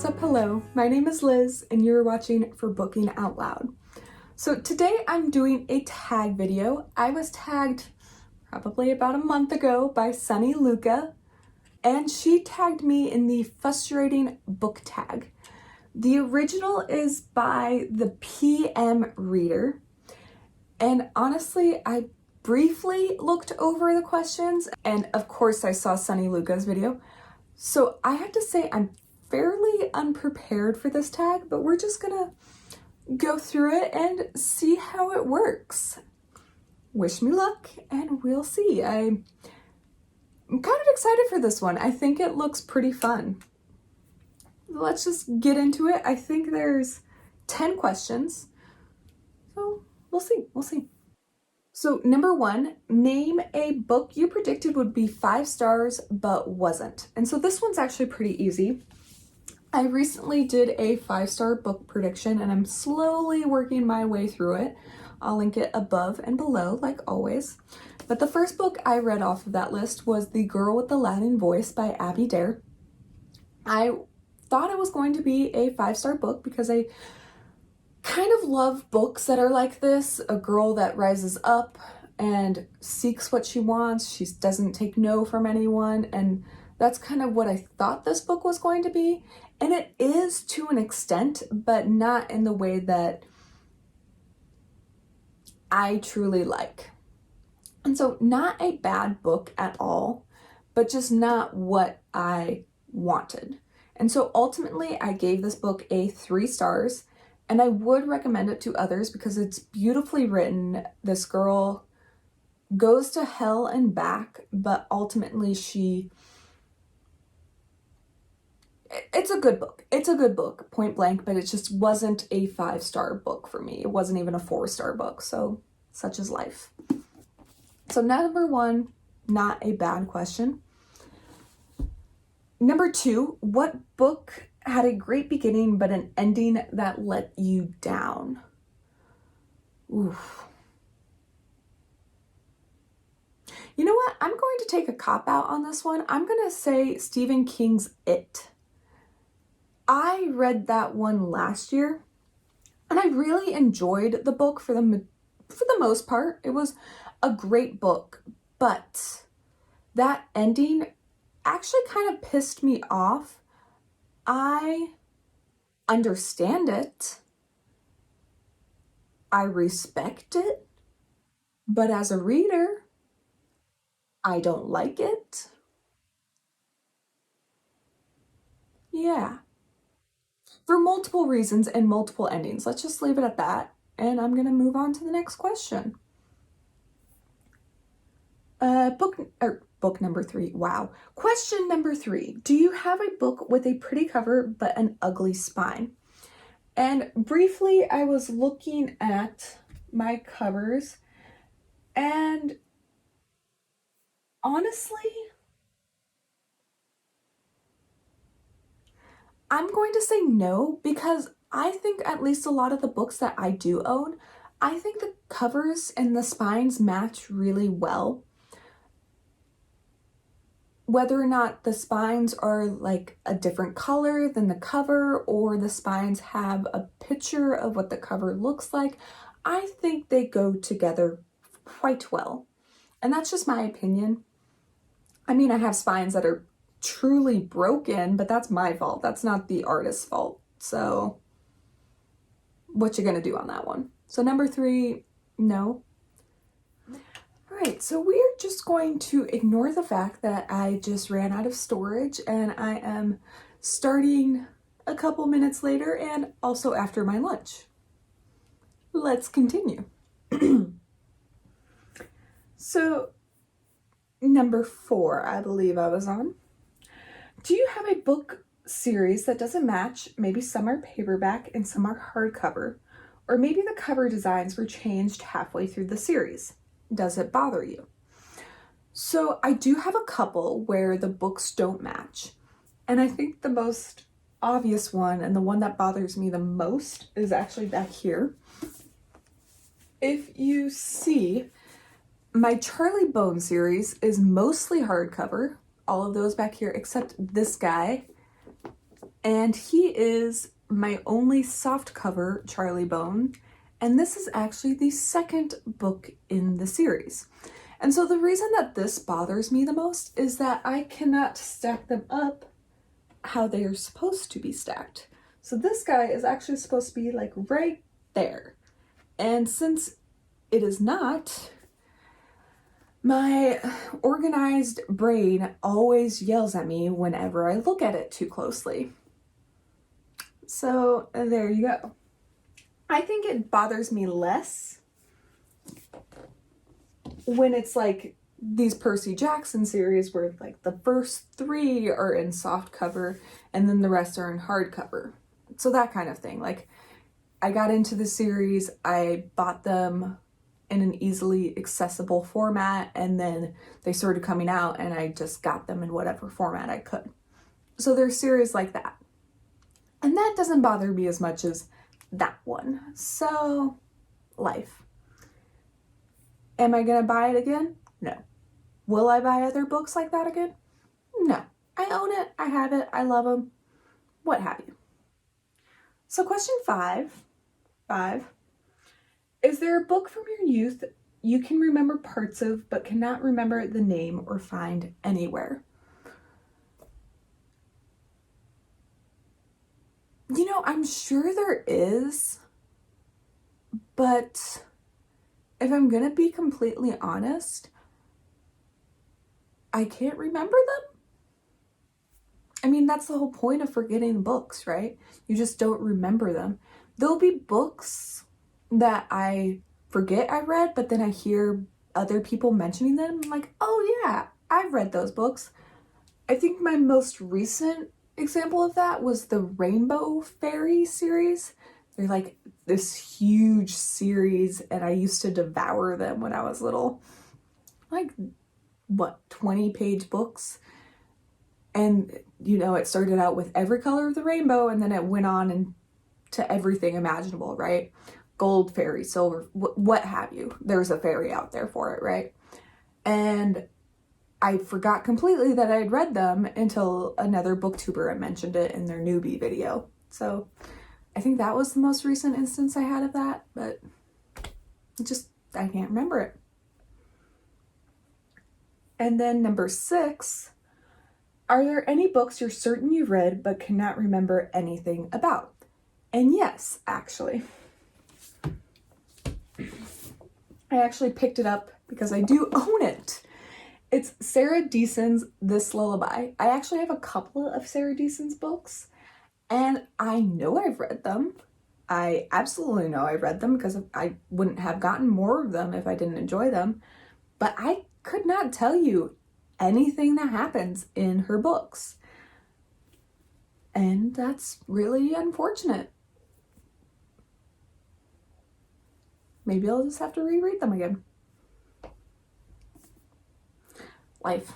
what's up? Hello, my name is Liz and you're watching For Booking Out Loud. So today I'm doing a tag video. I was tagged probably about a month ago by Sunny Luca, and she tagged me in the frustrating book tag. The original is by thePMreader, and honestly, I briefly looked over the questions, and of course I saw Sunny Luca's video. So I have to say I'm fairly unprepared for this tag, but we're just gonna go through it and see how it works. Wish me luck and we'll see. I'm kind of excited for this one. I think it looks pretty fun. Let's just get into it. I think there's 10 questions, so we'll see. So number 1, name a book you predicted would be 5 stars but wasn't. And so this one's actually pretty easy. I recently did a 5-star book prediction and I'm slowly working my way through it. I'll link it above and below like always. But the first book I read off of that list was The Girl with the Latin Voice by avid. I thought it was going to be a 5-star book because I kind of love books that are like this, a girl that rises up and seeks what she wants. She doesn't take no from anyone, and that's kind of what I thought this book was going to be. And it is to an extent, but not in the way that I truly like. And so not a bad book at all, but just not what I wanted. And so ultimately I gave this book a 3 stars, and I would recommend it to others because it's beautifully written. This girl goes to hell and back, but ultimately it's a good book. It's a good book, point blank, but it just wasn't a 5-star book for me. It wasn't even a 4-star book, so such is life. So number 1, not a bad question. Number 2, what book had a great beginning but an ending that let you down? Oof. You know what? I'm going to take a cop-out on this one. I'm going to say Stephen King's It. I read that one last year, and I really enjoyed the book for the most part. It was a great book, but that ending actually kind of pissed me off. I understand it. I respect it, but as a reader, I don't like it. Yeah. For multiple reasons and multiple endings. Let's just leave it at that. And I'm going to move on to the next question. Book number 3. Wow. Question number 3. Do you have a book with a pretty cover but an ugly spine? And briefly, I was looking at my covers, and honestly, I'm going to say no, because I think at least a lot of the books that I do own, I think the covers and the spines match really well. Whether or not the spines are like a different color than the cover, or the spines have a picture of what the cover looks like, I think they go together quite well. And that's just my opinion. I mean, I have spines that are truly broken, but that's my fault. That's not the artist's fault. So what you gonna do on that one? So number 3, no. All right, so we're just going to ignore the fact that I just ran out of storage and I am starting a couple minutes later and also after my lunch. Let's continue. So number 4, I believe I was on. Do you have a book series that doesn't match? Maybe some are paperback and some are hardcover, or maybe the cover designs were changed halfway through the series. Does it bother you? So I do have a couple where the books don't match, and I think the most obvious one and the one that bothers me the most is actually back here. If you see, my Charlie Bone series is mostly hardcover, all of those back here except this guy and he is my only softcover Charlie Bone, and this is actually the second book in the series. And so the reason that this bothers me the most is that I cannot stack them up how they are supposed to be stacked. So this guy is actually supposed to be like right there. And since it is not, my organized brain always yells at me whenever I look at it too closely. So there you go. I think it bothers me less when it's like these Percy Jackson series where like the first 3 are in soft cover and then the rest are in hardcover. So that kind of thing. Like, I got into the series, I bought them in an easily accessible format, and then they started coming out and I just got them in whatever format I could. So there's series like that. And that doesn't bother me as much as that one. So, life. Am I gonna buy it again? No. Will I buy other books like that again? No. I own it, I have it, I love them, what have you. So question 5. Is there a book from your youth you can remember parts of but cannot remember the name or find anywhere? You know, I'm sure there is, but if I'm gonna be completely honest, I can't remember them. I mean, that's the whole point of forgetting books, right? You just don't remember them. There'll be books that I forget I read, but then I hear other people mentioning them. I'm like, oh yeah, I've read those books. I think my most recent example of that was the Rainbow Fairy series. They're like this huge series, and I used to devour them when I was little. Like, what, 20-page books? And, you know, it started out with every color of the rainbow, and then it went on and to everything imaginable, right? Gold fairy, silver, what have you. There's a fairy out there for it, right? And I forgot completely that I had read them until another booktuber had mentioned it in their newbie video. So I think that was the most recent instance I had of that, but I can't remember it. And then number 6, are there any books you're certain you've read but cannot remember anything about? And yes, actually. I actually picked it up because I do own it. It's Sarah Deason's This Lullaby. I actually have a couple of Sarah Deason's books, and I know I've read them. I absolutely know I've read them because I wouldn't have gotten more of them if I didn't enjoy them. But I could not tell you anything that happens in her books. And that's really unfortunate. Maybe I'll just have to reread them again. Life.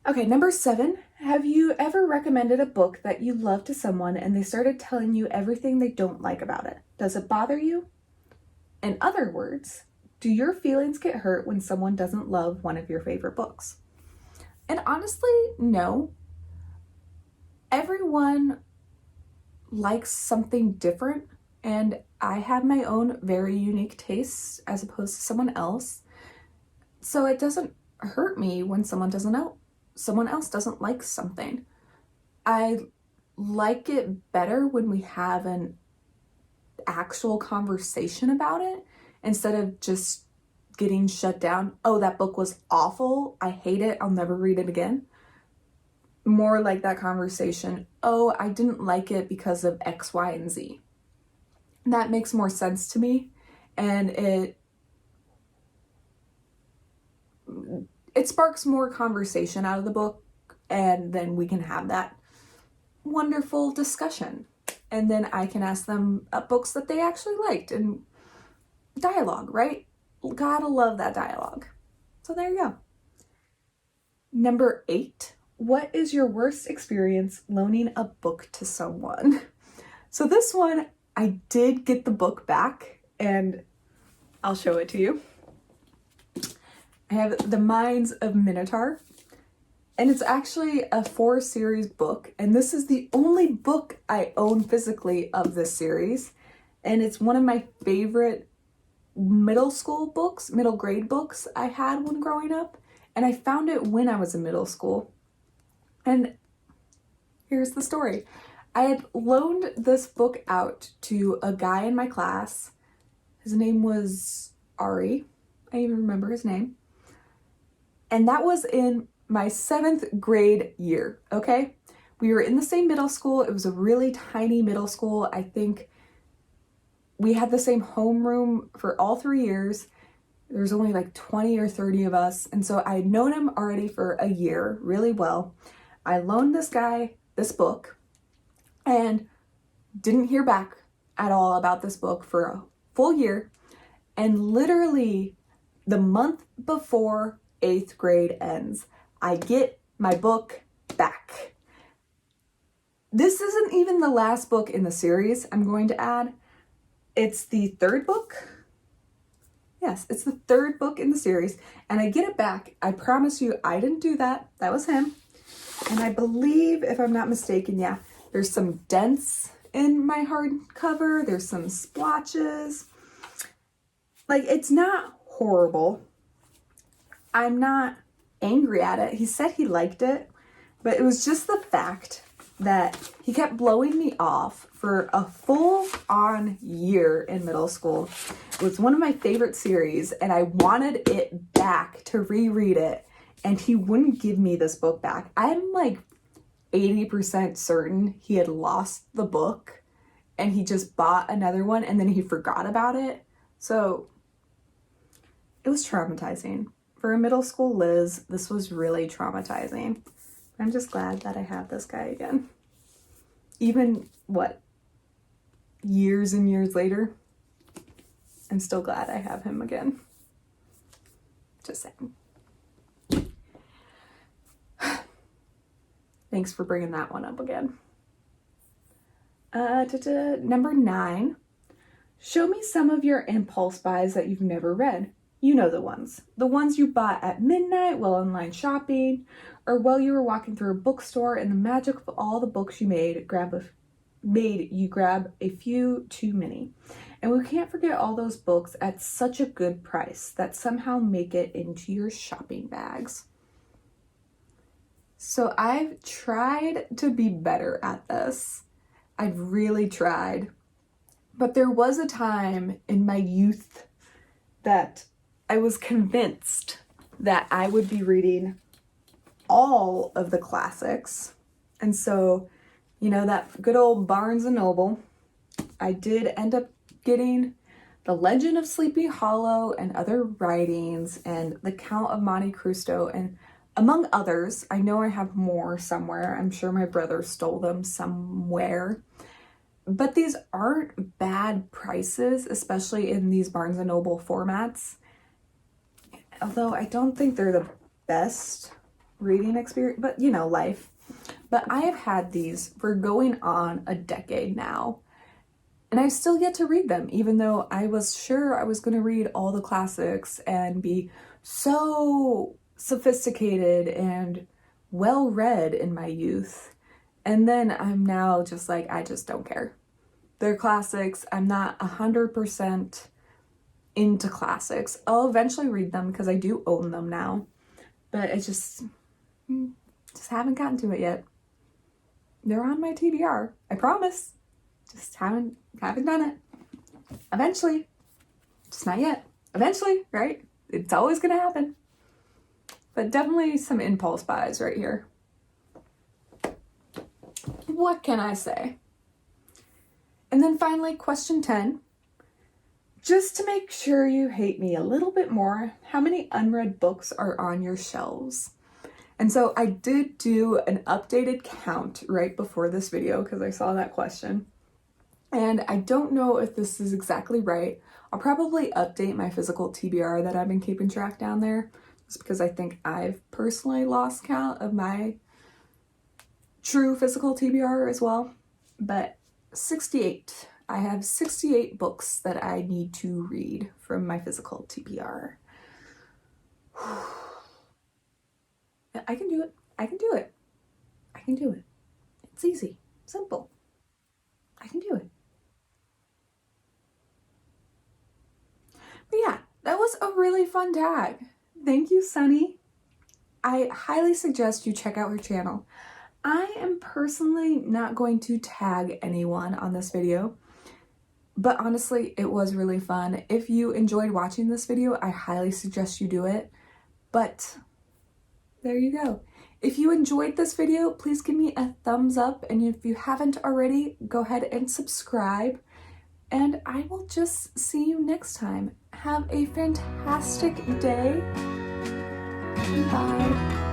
Okay, number 7. Have you ever recommended a book that you love to someone and they started telling you everything they don't like about it? Does it bother you? In other words, do your feelings get hurt when someone doesn't love one of your favorite books? And honestly, no. Everyone likes something different, and I have my own very unique tastes as opposed to someone else. So it doesn't hurt me when someone else doesn't like something. I like it better when we have an actual conversation about it instead of just getting shut down. Oh, that book was awful. I hate it. I'll never read it again. More like that conversation. Oh, I didn't like it because of X, Y, and Z. That makes more sense to me, and it sparks more conversation out of the book, and then we can have that wonderful discussion. And then I can ask them books that they actually liked, and dialogue, right? Gotta love that dialogue. So there you go. Number 8, what is your worst experience loaning a book to someone? So this one, I did get the book back, and I'll show it to you. I have The Minds of Minotaur. And it's actually a 4-series book, and this is the only book I own physically of this series. And it's one of my favorite middle grade books I had when growing up. And I found it when I was in middle school. And here's the story. I had loaned this book out to a guy in my class. His name was Ari. I even remember his name. And that was in my 7th grade year, okay? We were in the same middle school. It was a really tiny middle school. I think we had the same homeroom for all 3 years. There's only like 20 or 30 of us. And so I had known him already for a year really well. I loaned this guy this book and didn't hear back at all about this book for a full year. And literally the month before 8th grade ends, I get my book back. This isn't even the last book in the series, I'm going to add. It's the 3rd book. Yes, it's the 3rd book in the series, and I get it back. I promise you, I didn't do that. That was him. And I believe, if I'm not mistaken, yeah, there's some dents in my hardcover. There's some splotches. Like, it's not horrible. I'm not angry at it. He said he liked it, but it was just the fact that he kept blowing me off for a full-on year in middle school. It was one of my favorite series, and I wanted it back to reread it, and he wouldn't give me this book back. I'm like 80% certain he had lost the book, and he just bought another one, and then he forgot about it. So it was traumatizing. For a middle school Liz, this was really traumatizing. I'm just glad that I have this guy again. Even, years and years later, I'm still glad I have him again. Just saying. Thanks for bringing that one up again. Number 9. Show me some of your impulse buys that you've never read. You know the ones. The ones you bought at midnight while online shopping, or while you were walking through a bookstore, and the magic of all the books you made you grab a few too many. And we can't forget all those books at such a good price that somehow make it into your shopping bags. So I've tried to be better at this. I've really tried. But there was a time in my youth that I was convinced that I would be reading all of the classics. And so, that good old Barnes & Noble, I did end up getting The Legend of Sleepy Hollow and Other Writings and The Count of Monte Cristo, and among others. I know I have more somewhere. I'm sure my brother stole them somewhere. But these aren't bad prices, especially in these Barnes & Noble formats. Although I don't think they're the best reading experience, but life. But I have had these for going on a decade now, and I still get to read them, even though I was sure I was going to read all the classics and be so sophisticated and well-read in my youth. And then I'm now just like, I just don't care. They're classics. I'm not 100% into classics. I'll eventually read them because I do own them now, but I just haven't gotten to it yet. They're on my TBR, I promise. Just haven't done it. Eventually, just not yet. Eventually, right? It's always gonna happen. But definitely some impulse buys right here. What can I say? And then finally, question 10. Just to make sure you hate me a little bit more, how many unread books are on your shelves? And so I did do an updated count right before this video because I saw that question. And I don't know if this is exactly right. I'll probably update my physical TBR that I've been keeping track down there, just because I think I've personally lost count of my true physical TBR as well. But 68. I have 68 books that I need to read from my physical TBR. I can do it. I can do it. I can do it. It's easy, simple. I can do it. But yeah, that was a really fun tag. Thank you, Sunny. I highly suggest you check out her channel. I am personally not going to tag anyone on this video, but honestly, it was really fun. If you enjoyed watching this video, I highly suggest you do it. But there you go. If you enjoyed this video, please give me a thumbs up. And if you haven't already, go ahead and subscribe. And I will just see you next time. Have a fantastic day. Bye.